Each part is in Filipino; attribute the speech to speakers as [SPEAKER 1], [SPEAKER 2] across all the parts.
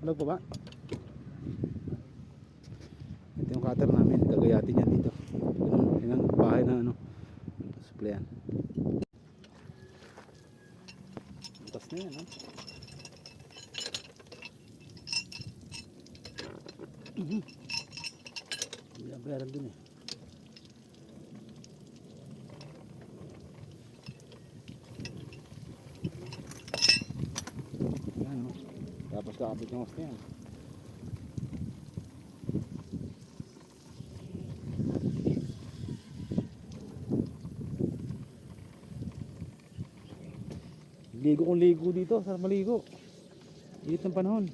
[SPEAKER 1] Ano po ba? Ito yung cutter namin. Gagayatin yan dito. Yan ang bahay na ano. Supplyan. Butas na yan, ha? Hindi ang bayaran dun eh. Yan, no? Tapos kakabit yung hose na yan. Ligo kong ligo dito. Sarap maligo. Init ng panahon.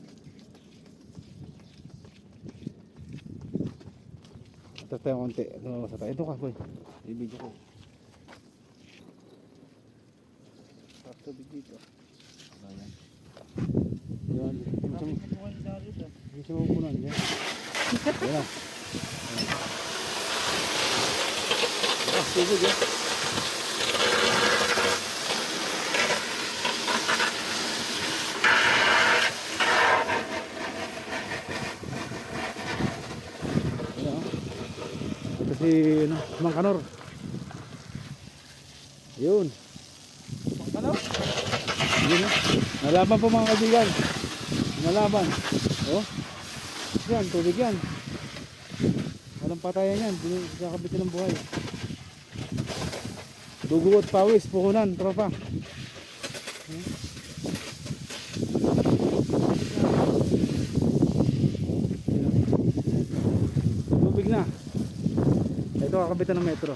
[SPEAKER 1] Atas tayo konti. Ito ka boy. I-video ko. Sarap tubig dito. Ayan. Yan. Gusto mo punan dyan. Yan. Atas tubig eh. Si Mang Kanor. Yun. Mang Kanor? Yun eh. Nalaban po mga kaibigan. Nalaban. Oh. Yan, tubig yan. Walang patayan yan. Kakabitin ng buhay. Dugo at pawis, puhunan, tropa. Tubig na. Ito kakabitan ng metro.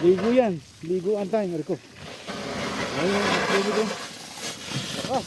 [SPEAKER 1] Ligo yan. Ligo ang time. Mariko. Ayun. Ligo ko. Ah.